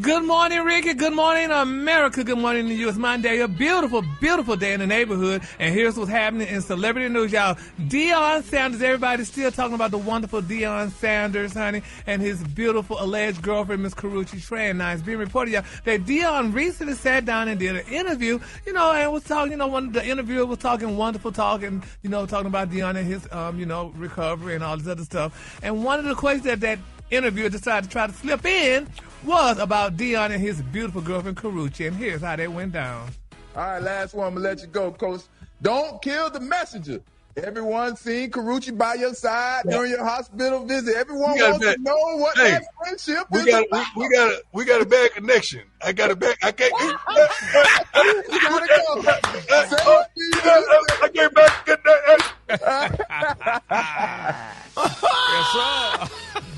Good morning, Ricky. Good morning, America. Good morning to you. It's Monday, a beautiful, beautiful day in the neighborhood. And here's what's happening in celebrity news, y'all. Deion Sanders, everybody's still talking about the wonderful Deion Sanders, honey, and his beautiful alleged girlfriend, Miss Karrueche Tran. Now, it's being reported, y'all, that Deion recently sat down and did an interview, and was talking, one of the interviewer was talking wonderful talk and, talking about Deion and his, recovery and all this other stuff. And one of the questions that interviewer decided to try to slip in was about Deion and his beautiful girlfriend, Karrueche, and here's how that went down. All right, last one. I'm going to let you go, Coach. Don't kill the messenger. Everyone seen Karrueche by your side during your hospital visit. Everyone wants to know what that friendship is about. We got a bad connection. I got a bad. I can't. You gotta go. I can't back Yes, sir.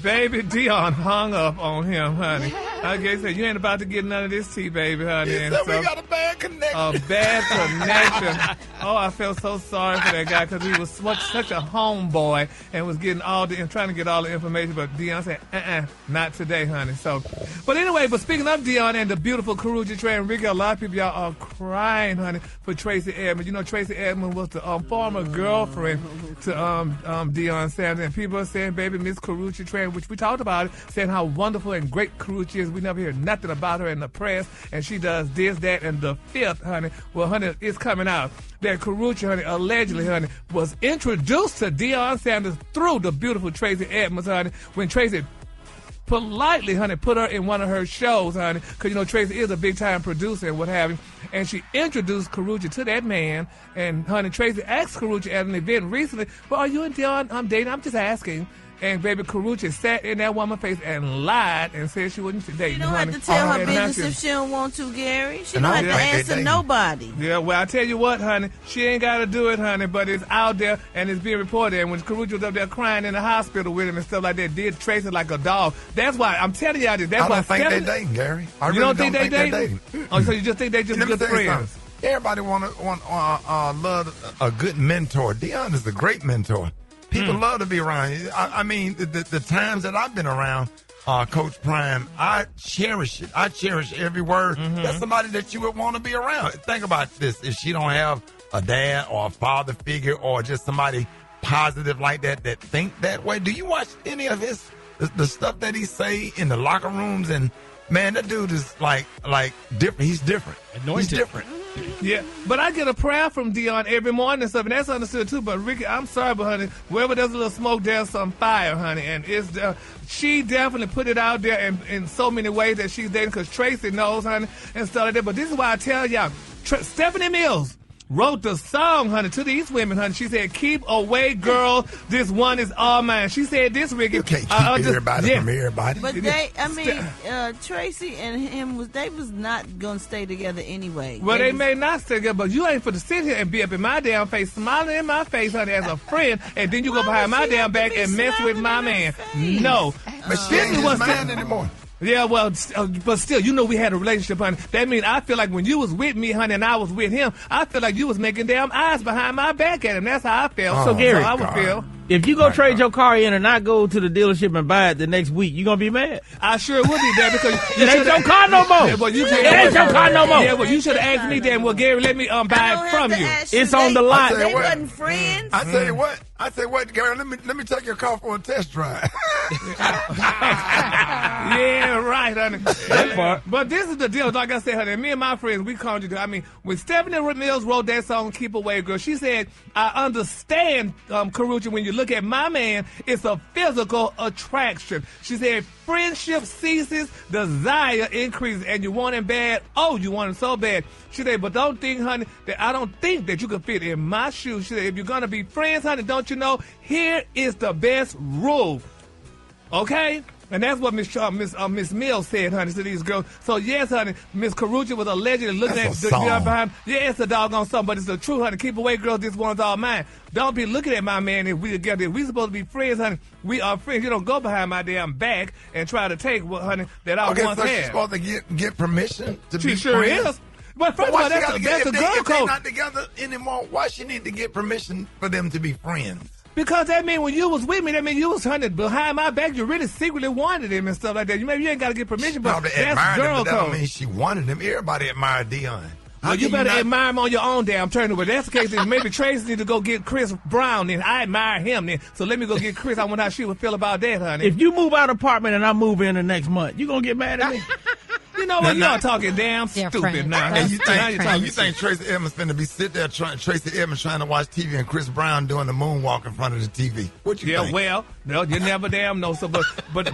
Baby Deion hung up on him, honey. I guess you ain't about to get none of this tea, baby, honey. we got a bad connection. A bad connection. Oh, I felt so sorry for that guy because he was such a homeboy and was getting trying to get all the information. But Deion said, not today, honey. So, but anyway, speaking of Deion and the beautiful Karrueche Tran, Ricky, a lot of people, y'all are crying, honey, for Tracy Edmonds. Tracy Edmonds was the former girlfriend to Deion Sanders, and people are saying, baby, Miss Karrueche Tran, which we talked about it, saying how wonderful and great Karrueche is. We never hear nothing about her in the press, and she does this, that, and the fifth, honey. Well, honey, it's coming out that Karrueche, honey, allegedly, honey, was introduced to Deion Sanders through the beautiful Tracy Edmonds, honey, when Tracy politely, honey, put her in one of her shows, honey, because, Tracy is a big-time producer and what have you, and she introduced Karrueche to that man, and, honey, Tracy asked Karrueche at an event recently, well, are you and Deion dating? I'm just asking. And baby Karrueche sat in that woman's face and lied and said she wouldn't date. She don't have to tell her business if she don't want to, Gary. She don't have to answer nobody. Yeah, well, I tell you what, honey, she ain't got to do it, honey, but it's out there and it's being reported. And when Karrueche was up there crying in the hospital with him and stuff like that, did Tracy like a dog. That's why I'm telling y'all this. That's why I don't think they dating, Gary. You don't think they dating? Oh, so you just think they just good friends? Everybody want love a good mentor. Deion is a great mentor. People love to be around. I mean, the times that I've been around Coach Prime, I cherish it. I cherish every word. That's somebody that you would want to be around. Think about this. If she don't have a dad or a father figure or just somebody positive like that think that way, do you watch any of the stuff that he say in the locker rooms? And, man, that dude is like different. He's different. Anointed. He's different. Yeah, but I get a prayer from Deion every morning and stuff, and that's understood too. But Ricky, I'm sorry, but honey, wherever there's a little smoke, there's some fire, honey. And she definitely put it out there in so many ways that she's dating, because Tracy knows, honey, and stuff like that. But this is why I tell y'all, Stephanie Mills wrote the song, honey, to these women, honey. She said, keep away, girl. This one is all mine. She said this, Ricky. You can't keep everybody from everybody. But Tracy and him, they was not going to stay together anyway. Well, they may not stay together, but you ain't for to sit here and be up in my damn face, smiling in my face, honey, as a friend, and then you go behind my damn back and mess with my man. No. But she ain't his man anymore. Yeah, well, but still, we had a relationship, honey. That means I feel like when you was with me, honey, and I was with him, I feel like you was making damn eyes behind my back at him. That's how I felt. So, Gary, I would feel. If you go trade your car in and not go to the dealership and buy it the next week, you gonna be mad? I sure would be mad because it ain't your car no more. Yeah, well, it ain't your car no more. Yeah, well, you should have asked me then. Well, Gary, let me buy it from you. It's on the lot. They wasn't friends. I tell you what, Gary, let me take your car for a test drive. Yeah, right, honey. But this is the deal. Like I said, honey, me and my friends, we called you. I mean, when Stephanie Mills wrote that song, Keep Away, Girl, she said, I understand, Karrueche, when you look at my man, it's a physical attraction. She said, friendship ceases, desire increases, and you want him bad. Oh, you want him so bad. She said, but don't think, honey, that I don't think that you can fit in my shoes. She said, if you're going to be friends, honey, don't you know, here is the best rule. Okay? And that's what Miss Mills said, honey, to these girls. So, yes, honey, Miss Karrueche was allegedly looking at the girl behind. Yeah, it's a doggone song, but it's the truth, honey. Keep away, girls. This one's all mine. Don't be looking at my man if we together. If we supposed to be friends, honey, we are friends. You don't go behind my damn back and try to take what, honey, that I once had. Okay, so she's supposed to get permission to be friends? She sure is. But first of all, that's a girl code. If they're not together anymore, why she need to get permission for them to be friends? Because that mean when you was with me, that mean you was hunting behind my back. You really secretly wanted him and stuff like that. Maybe you ain't got to get permission, but that's girl code. That don't mean she wanted him. Everybody admired Deion. Well, you better admire him on your own damn turn. But that's the case. Then maybe Tracy need to go get Chris Brown. Then I admire him. Then so let me go get Chris. I wonder how she would feel about that, honey. If you move out of apartment and I move in the next month, you gonna get mad at me? You know what? Y'all talking damn stupid now. And you think Tracy Edmonds finna be sitting there Tracy Edmonds trying to watch TV and Chris Brown doing the moonwalk in front of the TV? What you think? Yeah, well, no, you never damn know. So, but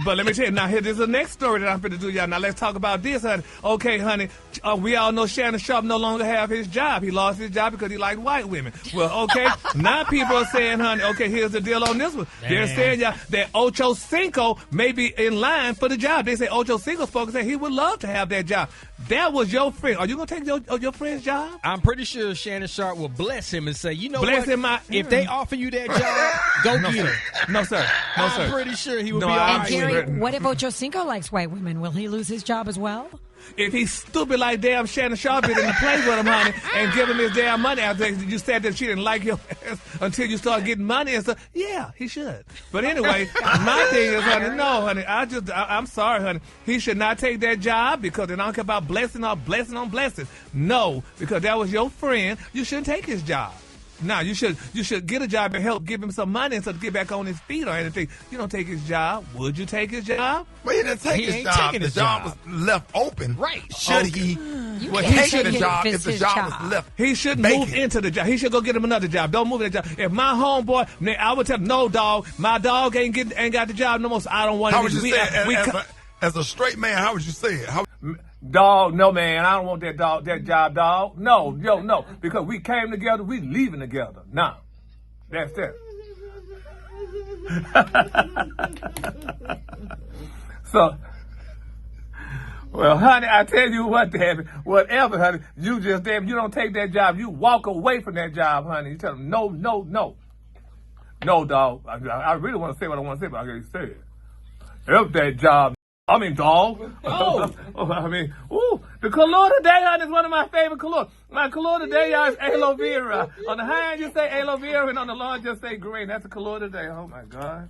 let me tell you now. Here, this is the next story that I'm finna do, y'all. Now let's talk about this, honey. Okay, honey. We all know Shannon Sharpe no longer have his job. He lost his job because he liked white women. Well, okay. Now people are saying, honey. Okay, here's the deal on this one. They're saying, y'all, that Ochocinco may be in line for the job. They say Ochocinco's folks say he would love to have that job. That was your friend. Are you going to take your friend's job? I'm pretty sure Shannon Sharpe will bless him and say, you know bless what? Him if they offer you that job, go get it. No, sir. No, sir. I'm pretty sure he will be all right. And Gary, what if Ochocinco likes white women? Will he lose his job as well? If he's stupid like damn Shannon Sharpe didn't play with him, honey, and give him his damn money after you said that she didn't like your ass until you start getting money and stuff, yeah, he should. But anyway, my thing is, honey, no, honey, I'm sorry, honey. He should not take that job because they don't care about blessing on blessing. No, because that was your friend. You shouldn't take his job. Now, you should get a job and help give him some money and so to get back on his feet or anything. You don't take his job. Would you take his job? Well, he didn't take his job. The job was left open. Right. Should he take the job if the job was left He should move into the job. He should go get him another job. Don't move in that job. If my homeboy, I would tell him, no, dog, my dog ain't got the job no more, so I don't want How would you say it? As a straight man, how would you say it? Dog, no, man, I don't want that job, dog. No, because we came together, we leaving together. Nah, that's it. So, well, honey, I tell you what, Debbie, whatever, honey, you don't take that job. You walk away from that job, honey. You tell them, no. No, dog. I really want to say what I want to say, but I can't say it. If that job, dog. Oh. The color today, honey, is one of my favorite colors. My color today, y'all, is aloe vera. On the high end, you say aloe vera, and on the low, just say green. That's the color today. Oh, my God.